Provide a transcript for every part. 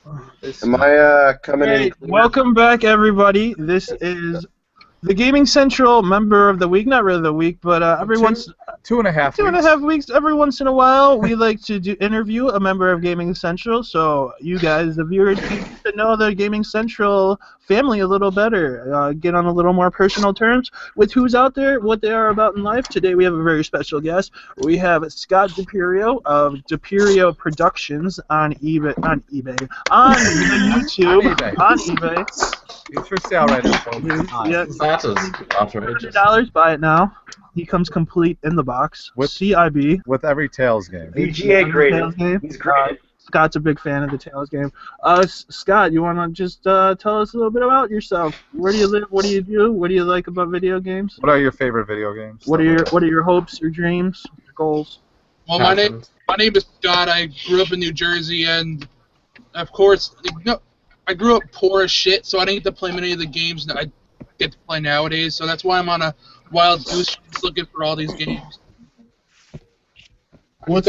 Am I coming in? Welcome back, everybody. This is the Gaming Central member of the week. Not really the week, but every once 2.5 weeks. Every once in a while, we like to interview a member of Gaming Central, so you guys, the viewers, get to know the Gaming Central family a little better. Get on a little more personal terms with who's out there, what they are about in life. Today, we have a very special guest. We have Scott Dipierro of Dipierro Productions on YouTube, on eBay. It's for sale right now. Yeah, $100. Buy it now. He comes complete in the box. With CIB. With every Tails game. VGA graded. He's graded. Scott's a big fan of the Tails game. Scott, you want to just tell us a little bit about yourself? Where do you live? What do you do? What do you like about video games? What are your favorite video games? What are your hopes, your dreams, your goals? Well, my name is Scott. I grew up in New Jersey, and of course, I grew up poor as shit, so I didn't get to play many of the games that I get to play nowadays. So that's why I'm on a wild goose chase looking for all these games. What's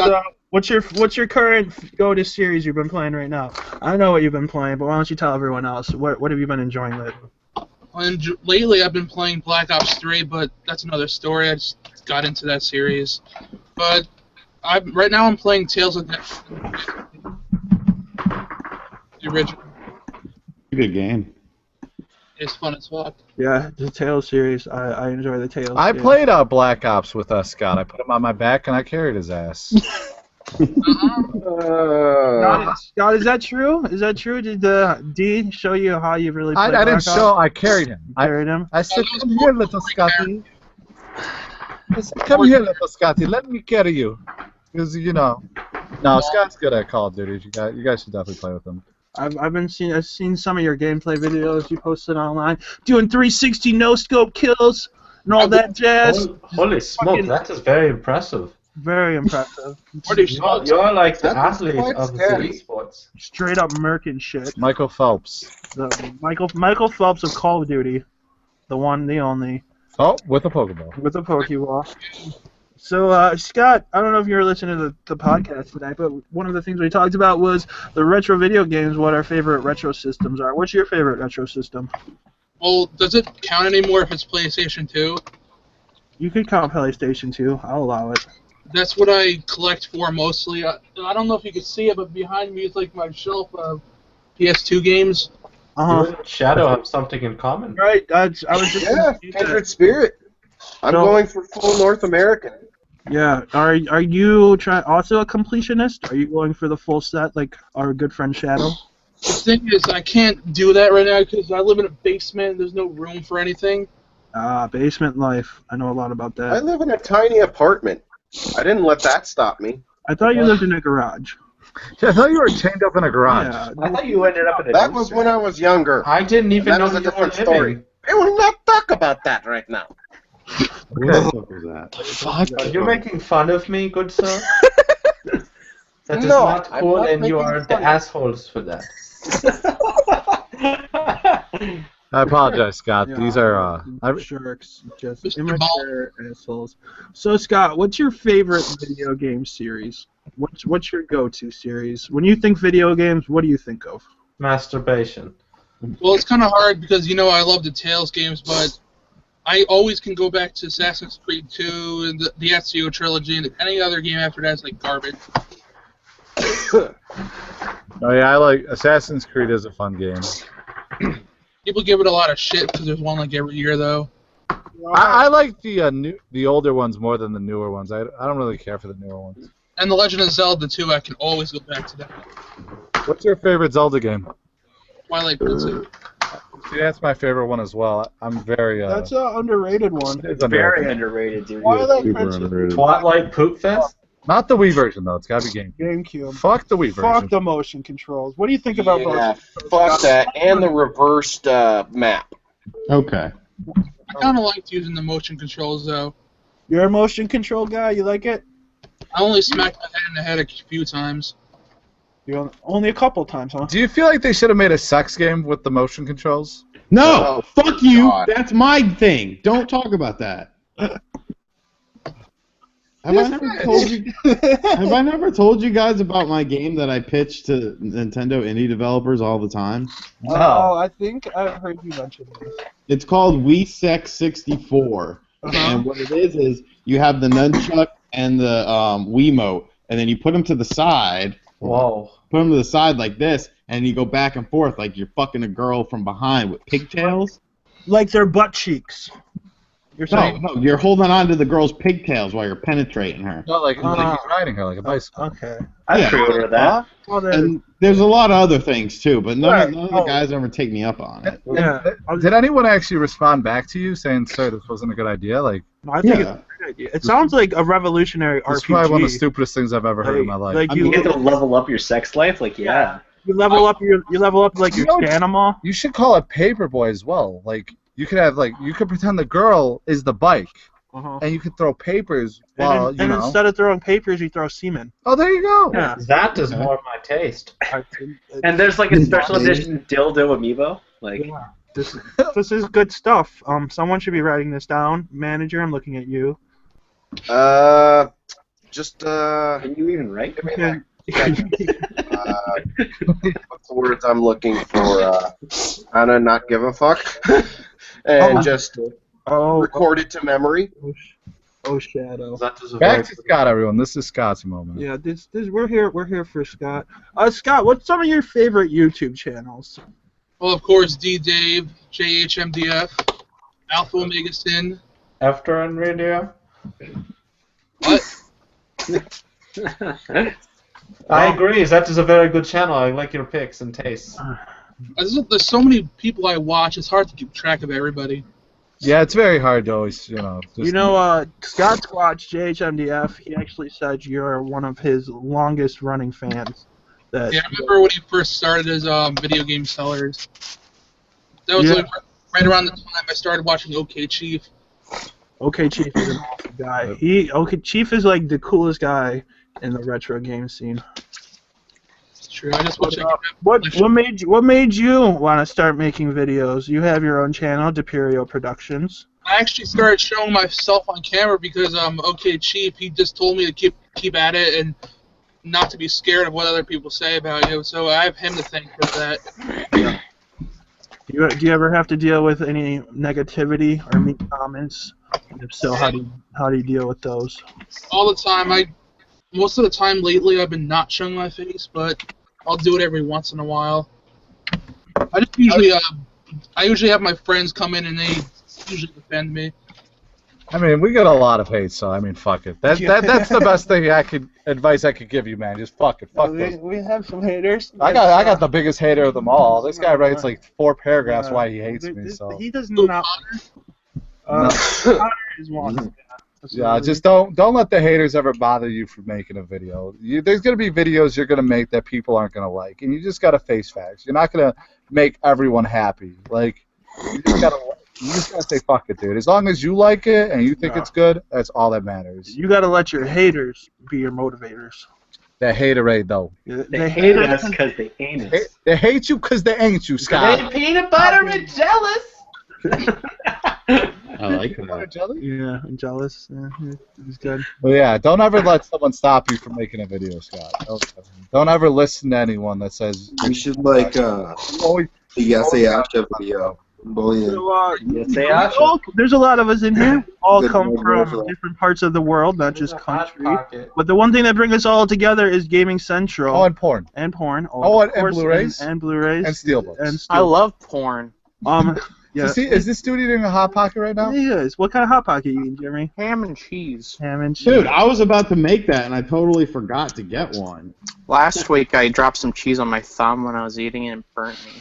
your current go-to series you've been playing right now? I know what you've been playing, but why don't you tell everyone else? What have you been enjoying lately? Lately, I've been playing Black Ops 3, but that's another story. I just got into that series. But right now I'm playing Tales of the original. Good game. It's fun as fuck. Yeah, the Tales series. I enjoy the Tales. I played Black Ops with Scott. I put him on my back and I carried his ass. Scott, is that true? Is that true? Did D show you how you really played I didn't show. I carried him. I carried him. I said, "Come here, little Scotty." I said, "Come here, little Scotty. Let me carry you." Because no, Scott's good at Call of Duty. You guys should definitely play with him. I've seen some of your gameplay videos you posted online, doing 360 no scope kills and all that jazz. Holy smoke, that is very impressive. Very impressive. You're like the athlete of the esports. Straight up murking shit. Michael Phelps. Michael Phelps of Call of Duty, the one, the only. Oh, with a Pokeball. With a Pokeball. So, Scott, I don't know if you were listening to the podcast tonight, but one of the things we talked about was the retro video games, what our favorite retro systems are. What's your favorite retro system? Well, does it count anymore if it's PlayStation 2? You could count PlayStation 2. I'll allow it. That's what I collect for mostly. I don't know if you can see it, but behind me is like my shelf of PS2 games. You and Shadow have something in common. Right. I was just Kindred Spirit. I'm going for full North American. Yeah. Are you also a completionist? Are you going for the full set like our good friend Shadow? The thing is, I can't do that right now because I live in a basement. There's no room for anything. Basement life. I know a lot about that. I live in a tiny apartment. I didn't let that stop me. I thought you lived in a garage. Yeah, I thought you were chained up in a garage. Yeah. I thought you ended up in a That was when I was younger. I didn't even know that was a you were different living. story. I will not talk about that right now. What the fuck was that? Fuck. Are you making fun of me, good sir? That is No, not I'm cool, not and you making are the fun. assholes for that. I apologize, Scott. Yeah, These are sharks, just Mr. immature assholes. So, Scott, what's your favorite video game series? What's your go-to series? When you think video games, what do you think of? Masturbation. Well, it's kind of hard because, I love the Tales games, but I always can go back to Assassin's Creed 2 and the Ezio trilogy, and any other game after that is like garbage. Oh yeah, I like Assassin's Creed is a fun game. People give it a lot of shit because there's one like every year, though. I like the older ones more than the newer ones. I don't really care for the newer ones. And The Legend of Zelda 2, I can always go back to that. What's your favorite Zelda game? Twilight Princess. See, that's my favorite one as well. I'm very. That's an underrated one. It's Very underrated, dude. Twilight Super Princess. underrated. Twilight Poop Fest? Not the Wii version though. It's gotta be GameCube. GameCube. Fuck the Wii version. Fuck the motion controls. What do you think about Yeah, motion controls? fuck that. And the reversed map. Okay. I kind of liked using the motion controls, though. You're a motion control guy. You like it? I only smacked my head in the head a few times. Only a couple times, huh? Do you feel like they should have made a sex game with the motion controls? No! Oh, Fuck you! God. That's my thing. Don't talk about that. Have I never told you? Have I never told you guys about my game that I pitch to Nintendo indie developers all the time? Oh, I think I've heard you mention this. It's called Wii Sex 64, and what it is you have the nunchuck and the Wiimote, and then you put them to the side. Whoa. Put them to the side like this, and you go back and forth like you're fucking a girl from behind with pigtails. Like their butt cheeks. You're saying? No, you're holding on to the girl's pigtails while you're penetrating her. No, like he's riding her like a bicycle. Okay. I pre-ordered that. And there's a lot of other things too, but none of the guys ever take me up on it. Yeah. Did anyone actually respond back to you saying, "Sir, this wasn't a good idea"? Like, I think it's a good idea. It sounds like a revolutionary RPG. It's probably one of the stupidest things I've ever heard in my life. Like You get to level up your sex life, like yeah. You level up like your Stamina. You should call it Paperboy as well. Like, you could have you could pretend the girl is the bike, and you could throw papers while and instead of throwing papers, you throw semen. Oh, there you go. Yeah. That is more of my taste. And there's like a special edition dildo amiibo. Like this is good stuff. Someone should be writing this down. Manager, I'm looking at you. Can you even write? What's the words I'm looking for? Kinda not give a fuck, and just record it to memory. Oh, Shadow. Back to Scott, everyone. This is Scott's moment. Yeah, we're here for Scott. Scott, what's some of your favorite YouTube channels? Well, of course, D-Dave, JHMDF, Alpha Omega Sin. After on radio? What? I agree. That is a very good channel. I like your picks and tastes. There's so many people I watch. It's hard to keep track of everybody. Yeah, it's very hard to always, Scott's watched JHMDF. He actually said you're one of his longest running fans. Yeah, I remember when he first started his video game sellers. That was like right around the time I started watching OK Chief. OK Chief is an awesome guy. Chief is like the coolest guy in the retro game scene. It's true. I just watched What made you want to start making videos? You have your own channel, Dipierro Productions. I actually started showing myself on camera because OK Chief, he just told me to keep at it and not to be scared of what other people say about you. So I have him to thank for that. Do you ever have to deal with any negativity or mean comments? And if so, how do you deal with those? All the time. Most of the time lately I've been not showing my face, but I'll do it every once in a while. I usually have my friends come in and they usually defend me. I mean, we get a lot of hate, so I mean, fuck it. That's the best advice I could give you, man. Just fuck it. Fuck those. We have some haters. I got the biggest hater of them all. This guy writes like 4 paragraphs why he hates me. So he does not. Connor is one. Yeah, just don't let the haters ever bother you for making a video. There's gonna be videos you're gonna make that people aren't gonna like, and you just gotta face facts. You're not gonna make everyone happy. Like, you just gotta say fuck it, dude. As long as you like it and you think it's good, that's all that matters. You gotta let your haters be your motivators. They haterade though. They hate us because they ain't us. They hate you because they ain't you, Scott. They peanut butter and jealous. I like that. Yeah, I'm jealous. Yeah, it's good. Well, yeah, don't ever let someone stop you from making a video, Scott. Don't ever listen to anyone that says You should like the Yasayasha video. There's a lot of us in here. All come from different parts of the world, not just country. But the one thing that brings us all together is Gaming Central. Oh, and porn. And porn. And Blu-rays. And Blu-rays. And Steelbooks. I love porn. Yeah. So is this dude eating a Hot Pocket right now? He is. What kind of Hot Pocket you eating, Jeremy? Ham and cheese. Ham and cheese. Dude, I was about to make that and I totally forgot to get one. Last week I dropped some cheese on my thumb when I was eating it and it burnt me.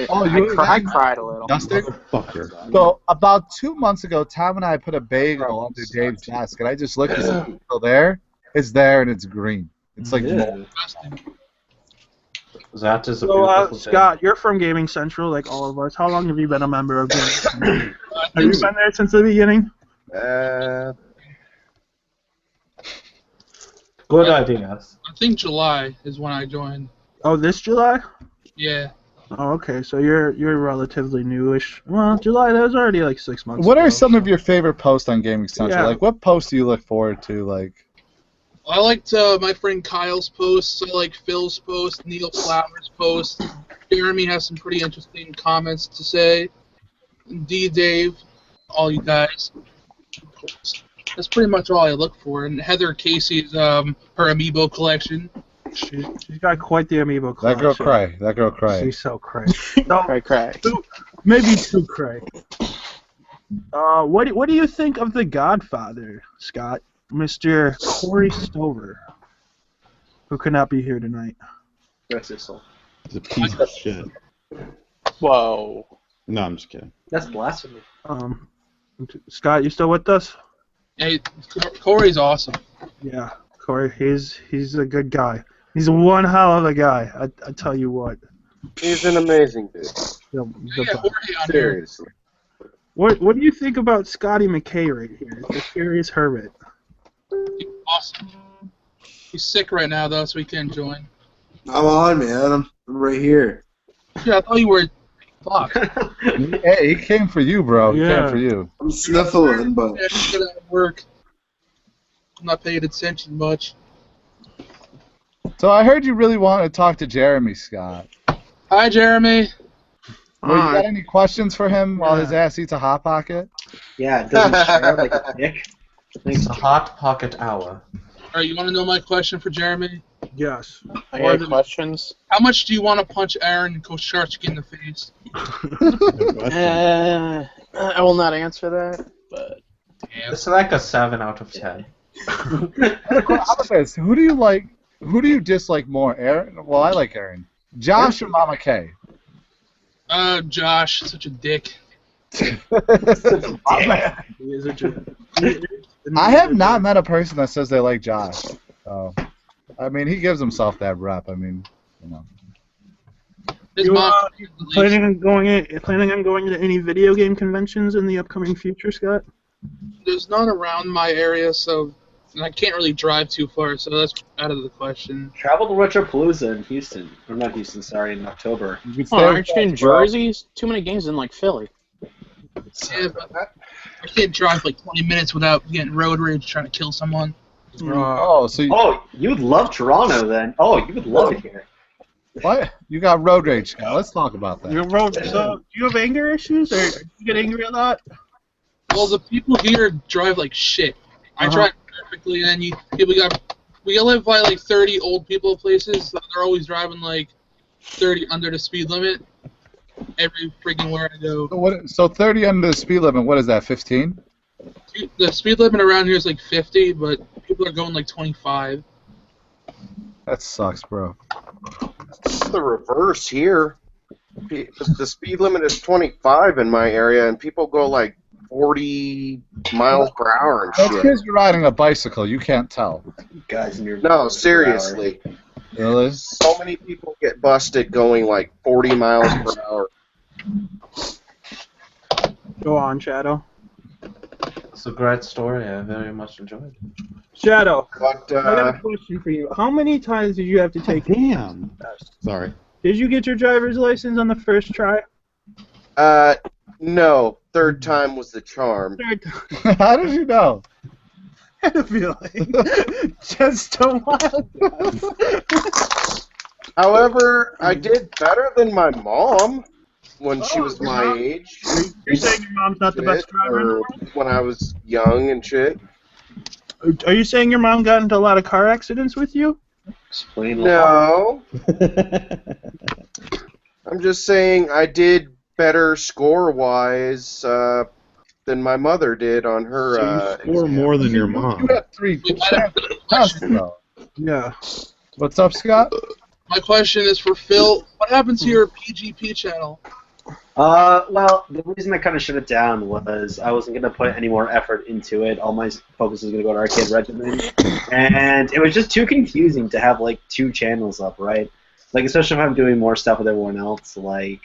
I cried a little. Fucker. So about 2 months ago, Tom and I put a bagel under Dave's desk, and I just looked at it. It's still there. It's there, and it's green. It's like mold. That is a beautiful thing. Scott, you're from Gaming Central, like all of us. How long have you been a member of Gaming Central? Have you been there since the beginning? Good ideas. I think July is when I joined. Oh, this July? Yeah. Oh, okay. So you're relatively newish. Well, July. That was already like 6 months. What ago, are some of your favorite posts on Gaming Central? Yeah. Like, what posts do you look forward to? Like, I liked my friend Kyle's posts. I like Phil's post, Neil Flowers' post. Jeremy has some pretty interesting comments to say. D. Dave, all you guys. That's pretty much all I look for. And Heather Casey's her amiibo collection. She's got quite the amiibo collection. that girl cray. That girl cray. She's so cray. Cray. Maybe too cray. What do you think of The Godfather, Scott? Mr. Corey Stover, who could not be here tonight. Rest his soul. It's a piece of shit. Whoa. No, I'm just kidding. That's blasphemy. Scott, you still with us? Hey, Corey's awesome. Yeah, Corey, he's a good guy. He's one hell of a guy. I tell you what. He's an amazing dude. Yeah, Jorge on here. Seriously. What do you think about Scotty McKay right here, the Curious Hermit? He's awesome. He's sick right now though, so he can't join. I'm on, man. I'm right here. Yeah, I thought you were. Fuck. Hey, he came for you, bro. He Yeah. came for you. I'm sniffling, but Yeah, just get out of work. I'm not paying attention much. So I heard you really want to talk to Jeremy, Scott. Hi, Jeremy. Well, you got any questions for him while his ass eats a Hot Pocket? Yeah, it doesn't share like a dick. It's a hot pocket hour. Alright, you want to know my question for Jeremy? Yes. I got questions. How much do you want to punch Aaron Kosharski in the face? I will not answer that, but... Damn. It's like a 7 out of 10. How about this? Who do you like? Who do you dislike more, Aaron? Well, I like Aaron. Josh or Mama K? Josh, such a dick. He is a jerk. I have not met a person that says they like Josh. So, I mean, he gives himself that rep. I mean, you know. His You mom. planning on going to any video game conventions in the upcoming future, Scott? There's none around my area, so and I can't really drive too far, so that's out of the question. Travel to Retropalooza in Houston. Or not Houston, sorry, in October. You could Oh, stay aren't you in with bro. Jersey? Too many games in, like, Philly. Yeah, but I can't drive like 20 minutes without getting road rage trying to kill someone. Oh, so you, Oh, you would love Toronto then. Oh, you would love it here. what? You got road rage, Scott. Let's talk about that. So, do you have anger issues, or do you get angry a lot? Well, the people here drive like shit. I drive perfectly, and then we live by like 30 old people places, so they're always driving like 30 under the speed limit every freaking where I go. So 30 under the speed limit, what is that, 15? The speed limit around here is like 50, but people are going like 25. That sucks, bro. It's the reverse here. The speed limit is 25 in my area, and people go like 40 miles per hour and That's shit. because you're riding a bicycle. You can't tell. You guys in your No, seriously. Really? So many people get busted going like 40 miles per hour. Go on, Shadow. It's a great story. I very much enjoyed it. Shadow, But I got a question for you. How many times did you have to take Damn. test? Sorry. Did you get your driver's license on the first try? no, third time was the charm. Third time. How did you know? I had a feeling. Just a while. However, I did better than my mom when she was my age. You're saying your mom's not the best driver in the Or world? when I was young and shit. Are you saying your mom got into a lot of car accidents with you? Explain No. I'm just saying I did better score-wise than my mother did on her So you score exam. more than your mom. You had 3 tests, though. Yeah. What's up, Scott? My question is for Phil. What happened to your PGP channel? Well, the reason I kind of shut it down was I wasn't going to put any more effort into it. All my focus was going to go to Arcade Regiment. And it was just too confusing to have, like, 2 channels up, right? Like, especially if I'm doing more stuff with everyone else. Like,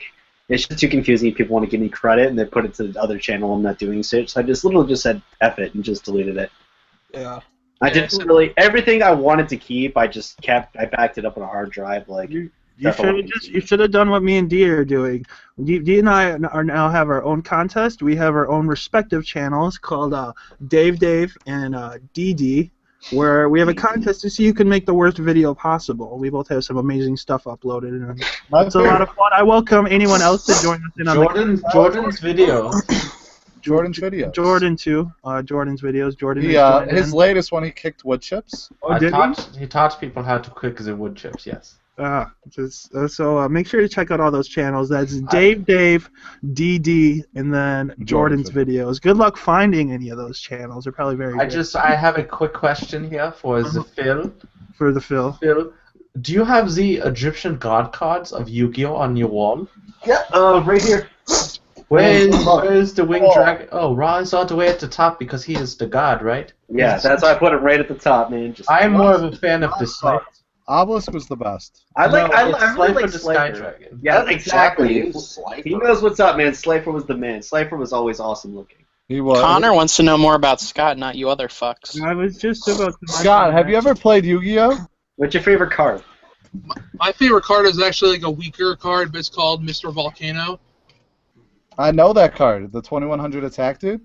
it's just too confusing. People want to give me credit, and they put it to the other channel. I'm not doing so. So I just literally just said F it and just deleted it. Yeah. I didn't really, everything I wanted to keep, I backed it up on a hard drive. Like, You should have done what me and Dee are doing. Dee and I are now have our own contest. We have our own respective channels called Dave and DD, where we have a contest to see who can make the worst video possible. We both have some amazing stuff uploaded, and it's a lot of fun. I welcome anyone else to join us in on Jordan's video. Jordan's video. Jordan too. Jordan's videos. Jordan. His latest one, he kicked wood chips. Oh, He taught people how to cook the wood chips. Yes. So make sure to check out all those channels. That's Dave, DD, and then Jordan's videos. Good luck finding any of those channels. They're probably very good. I have a quick question here for the Phil. For the Phil. Phil, do you have the Egyptian god cards of Yu-Gi-Oh on your wall? Yeah, right here. Where is the winged dragon? Oh, Ra is all the way at the top because he is the god, right? Yeah, that's why I put him right at the top, man. I'm more of a fan of the Slifer. Obelisk was the best. I really like the Slifer. Sky Dragon. Yeah, exactly. He knows what's up, man. Slifer was the man. Slifer was always awesome looking. He was. Connor wants to know more about Scott, not you other fucks. I was just about to... Scott, have you ever played Yu-Gi-Oh? What's your favorite card? My favorite card is actually like a weaker card, but it's called Mr. Volcano. I know that card, the 2100 attack dude.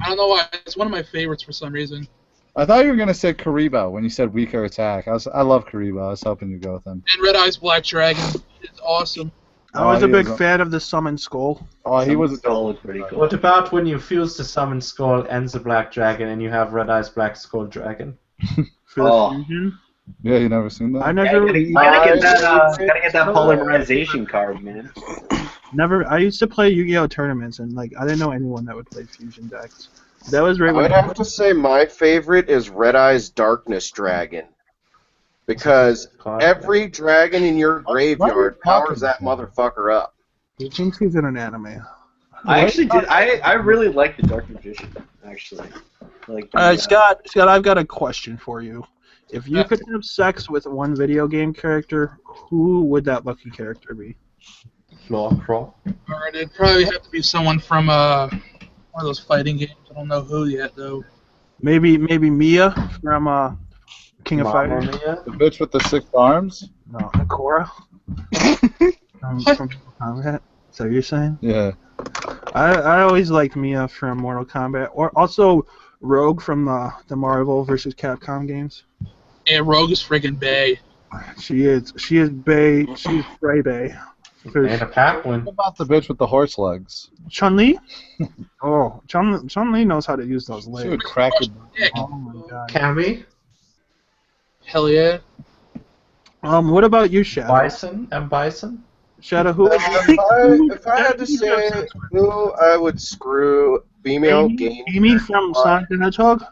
I don't know why. It's one of my favorites for some reason. I thought you were gonna say Karibo when you said weaker attack. I love Karibo. I was hoping you'd go with him. And Red Eyes Black Dragon. It's awesome. I was a big fan of the Summon Skull. Oh, he was pretty cool. What about when you fuse the Summon Skull and the Black Dragon and you have Red Eyes Black Skull Dragon? For the fusion? Yeah, you never seen that? I never. You gotta get that polymerization card, man. I used to play Yu-Gi-Oh tournaments, and I didn't know anyone that would play fusion decks. That was right. I would have to say my favorite is Red Eyes Darkness Dragon, because every dragon in your graveyard powers that motherfucker up. He thinks he's in an anime. I actually did. I really like the Dark Magician, actually. Scott, I've got a question for you. If you could have sex with one video game character, who would that lucky character be? Alright, it'd probably have to be someone from one of those fighting games. I don't know who yet, though. Maybe Mia from King of Fighters. The bitch with the 6 arms? No, Akora. from Combat. Is that what you're saying? Yeah. I always liked Mia from Mortal Kombat, or also Rogue from the Marvel vs. Capcom games. Yeah, Rogue is friggin' bae. She is bae. She's Frey bae. And a Pac-Win. What about the bitch with the horse legs? Chun-Li? Oh, Chun-Li knows how to use those legs. She would crack it. Oh my god. Cammy? Hell yeah. What about you, Shadow? Bison? Shadow, who? If I had to say who I would screw female game. Amy from Sonic the Hedgehog?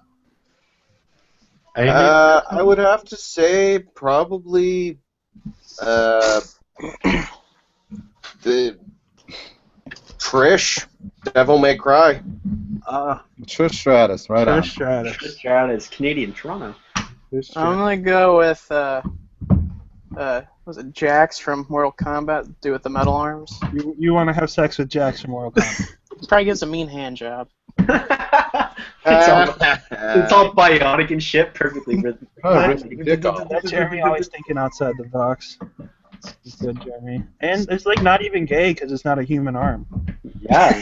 I would have to say probably the Trish, Devil May Cry. Trish Stratus, right on. Trish Stratus, Canadian Toronto. I'm gonna go with was it Jax from Mortal Kombat? Do with the metal arms. You want to have sex with Jax from Mortal Kombat? Probably gives a mean hand job. It's all bionic and shit, perfectly rhythmic. Jeremy always thinking outside the box. Good, Jeremy. And it's not even gay because it's not a human arm. Yeah.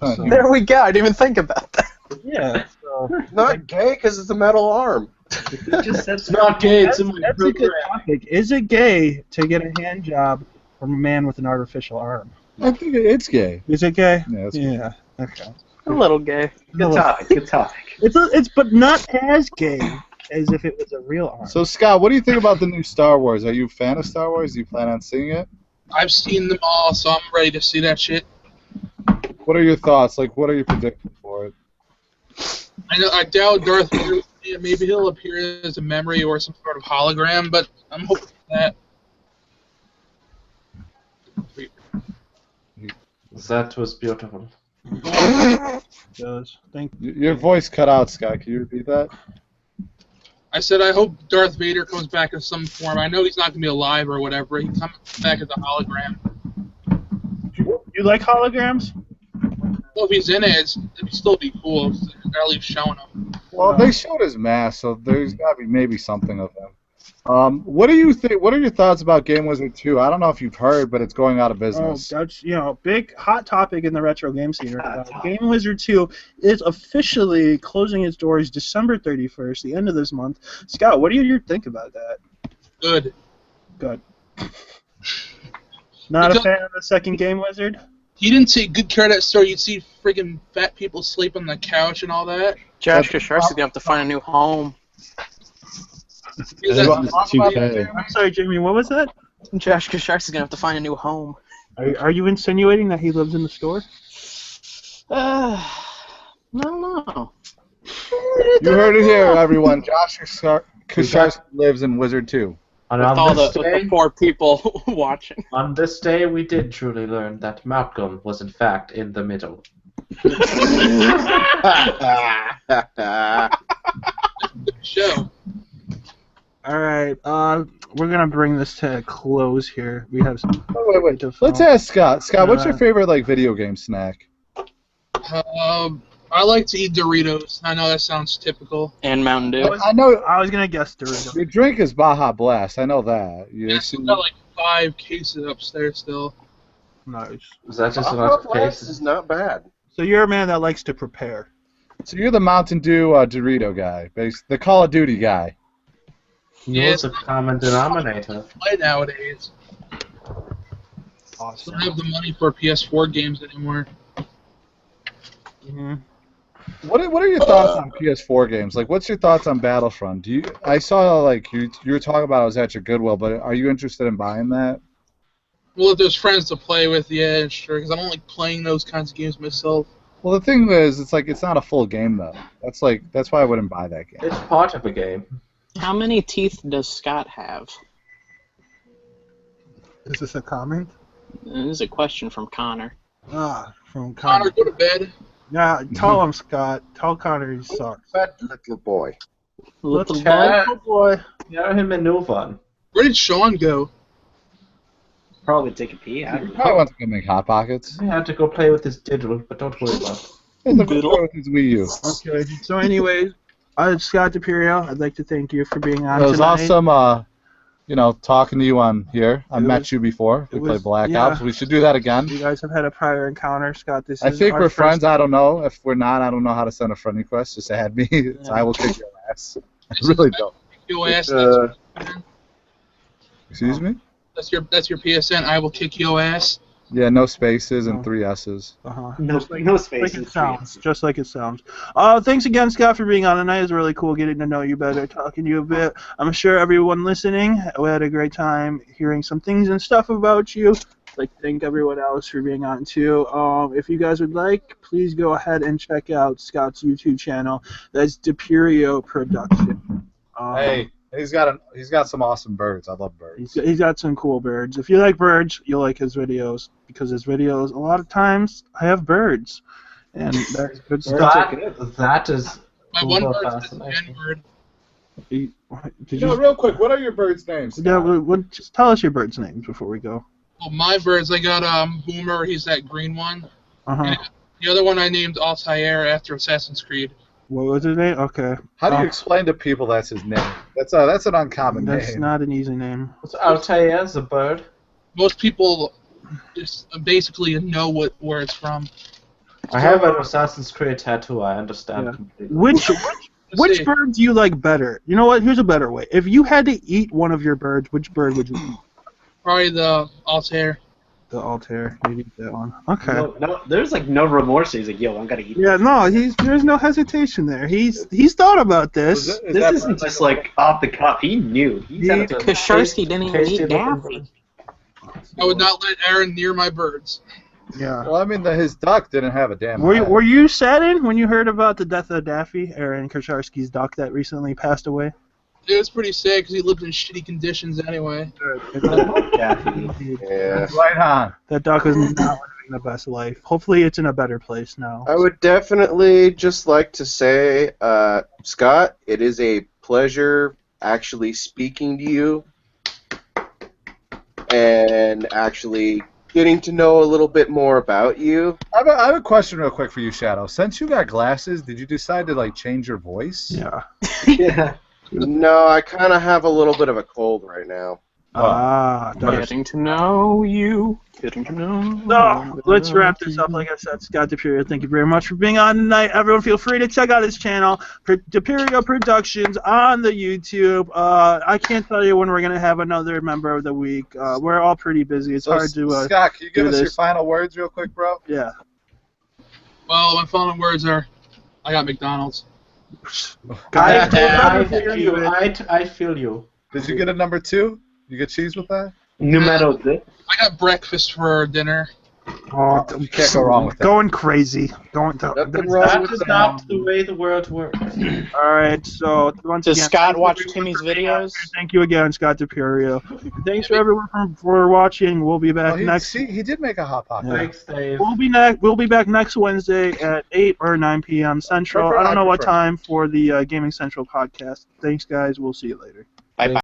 So, there we go. I didn't even think about that. Yeah. So, it's not gay because it's a metal arm. It's not gay. It's in my that's a good topic. Is it gay to get a hand job from a man with an artificial arm? I think it's gay. Is it gay? Yeah. It's gay. Yeah. Okay. A little gay. Good topic. Good topic. It's but not as gay as if it was a real arm. So Scott, what do you think about the new Star Wars? Are you a fan of Star Wars? Do you plan on seeing it? I've seen them all, so I'm ready to see that shit. What are your thoughts? What are you predicting for it? I doubt Darth Vader. Maybe he'll appear as a memory or some sort of hologram, but I'm hoping for that. That was beautiful. Your voice cut out, Scott. Can you repeat that? I said I hope Darth Vader comes back in some form. I know he's not going to be alive or whatever. He comes back as a hologram. You like holograms? Well, if he's in it, it'd still be cool. At least showing him. Well, they showed his mask, so there's got to be maybe something of him. What do you think? What are your thoughts about Game Wizard 2? I don't know if you've heard, but it's going out of business. Oh, that's big hot topic in the retro game scene right now. Game Wizard 2 is officially closing its doors December 31st, the end of this month. Scott, what do you think about that? Good. Good. Not a fan of the second Game Wizard? You didn't take good care of that store. You'd see freaking fat people sleep on the couch and all that. Josh Kasharsky's gonna have to find a new home. I'm sorry, Jamie, what was that? Josh Kasharsky's gonna have to find a new home. Are you insinuating that he lives in the store? I don't know. You heard it here, everyone. Josh Kasharsky lives in Wizard 2. And With on all this the day, poor people watching. on this day, we did truly learn that Malcolm was in fact in the middle. Show. All right, we're gonna bring this to a close here. We have some. Wait. Let's ask Scott. Scott, what's your favorite video game snack? I like to eat Doritos. I know that sounds typical. And Mountain Dew. I know. I was gonna guess Doritos. Your drink is Baja Blast. I know that. I still got like 5 cases upstairs still. Nice. Is that just Baja enough Blast cases? is not bad. So you're a man that likes to prepare. So you're the Mountain Dew Dorito guy, the Call of Duty guy. It's a common denominator. Play nowadays. Awesome. I don't have the money for PS4 games anymore. Mm-hmm. What are your thoughts on PS4 games? Like, what's your thoughts on Battlefront? I saw like you were talking about it was at your Goodwill, but are you interested in buying that? Well, if there's friends to play with, yeah, sure. Because I don't like playing those kinds of games myself. Well, the thing is, it's not a full game though. That's why I wouldn't buy that game. It's part of a game. How many teeth does Scott have? Is this a comment? This is a question from Connor. From Connor, Connor. go to bed. Yeah, tell him, Scott. Tell Connor he sucks. Bad little boy. Little boy. Cat. Oh boy. Yeah, him maneuver on. Where did Sean go? Probably take a pee. I don't He know. probably wants to go make Hot Pockets. He had to go play with his diddle, but don't worry about it. He's going to play with his Wii U. Okay. So, anyways, Scott Dipierro, I'd like to thank you for being on It was tonight. awesome, talking to you on here. I met you before. We was- played Black yeah. Ops. We should do that again. You guys have had a prior encounter, Scott. This I is think our we're first- friends. I don't know. If we're not, I don't know how to send a friend request. Just add me. So I will kick your ass. I really don't. Your ass. Excuse me? That's your PSN. I will kick your ass. Yeah, no spaces and 3 S's. Uh-huh. No Like spaces. it sounds. Just like it sounds. Thanks again, Scott, for being on tonight. It was really cool getting to know you better, talking to you a bit. I'm sure everyone listening, we had a great time hearing some things and stuff about you. I'd like to thank everyone else for being on too. If you guys would like, please go ahead and check out Scott's YouTube channel. That's Dipierro Production. Hey, he's got some awesome birds. I love birds. He's got some cool birds. If you like birds, you'll like his videos, because his videos, a lot of times, I have birds. And that's good stuff. That is My one uber bird's the fascinating. N-word. Did No, you? real quick, what are your birds' names? Yeah, just tell us your birds' names before we go. Well, my birds, I got Boomer. He's that green one. Uh-huh. And the other one I named Altair after Assassin's Creed. What was his name? Okay. How do you explain to people that's his name? That's an uncommon That's name. not an easy name. What's Altair as a bird? Most people just basically know where it's from. I have an Assassin's Creed tattoo, I understand Yeah. completely. Which see. bird do you like better? You know what? Here's a better way. If you had to eat one of your birds, which bird would you eat? Probably the Altair. The Altair. You'd eat that one. Okay. No, there's like no remorse. He's like, yo, I'm gonna eat. Yeah, no, there's no hesitation there. He's thought about this. This isn't just like off the cuff. He knew. He's had a Kasharsky didn't even tasty eat looking Daffy. I would not let Aaron near my birds. Yeah. Well, I mean, his duck didn't have a damn. Were you saddened when you heard about the death of Daffy, Aaron Kasharsky's duck that recently passed away? It was pretty sad because he lived in shitty conditions anyway. Daffy. Yeah. Right on. That duck was not living the best life. Hopefully, it's in a better place now. I would definitely just like to say, Scott, it is a pleasure actually speaking to you and actually getting to know a little bit more about you. I have a question real quick for you, Shadow. Since you got glasses, did you decide to change your voice? Yeah. Yeah. No, I kind of have a little bit of a cold right now. Getting to know you. Getting to know. So, let's wrap this up. Like I said, Scott Dipierro, thank you very much for being on tonight. Everyone feel free to check out his channel, Dipierro Productions, on the YouTube. I can't tell you when we're going to have another Member of the Week. We're all pretty busy. It's hard to Scott, can you give us this. your final words real quick, bro? Yeah. Well, my final words are, I got McDonald's. I feel you. I feel you. Did you get a number 2? You get cheese with that? Numero 2. I got breakfast for dinner. Oh, You can't go wrong with that. Going crazy. Nothing wrong That with is that. not the way the world works. All right, so once Does again, Scott thank you watch everyone Timmy's for being out videos? there. Thank you again, Scott Dipierro. Thanks for everyone for watching. We'll be back next. He did make a hot pocket. Thanks, Dave. We'll be back next Wednesday at 8 or 9 p.m. Central. I don't know what time for the Gaming Central podcast. Thanks, guys. We'll see you later. Bye bye.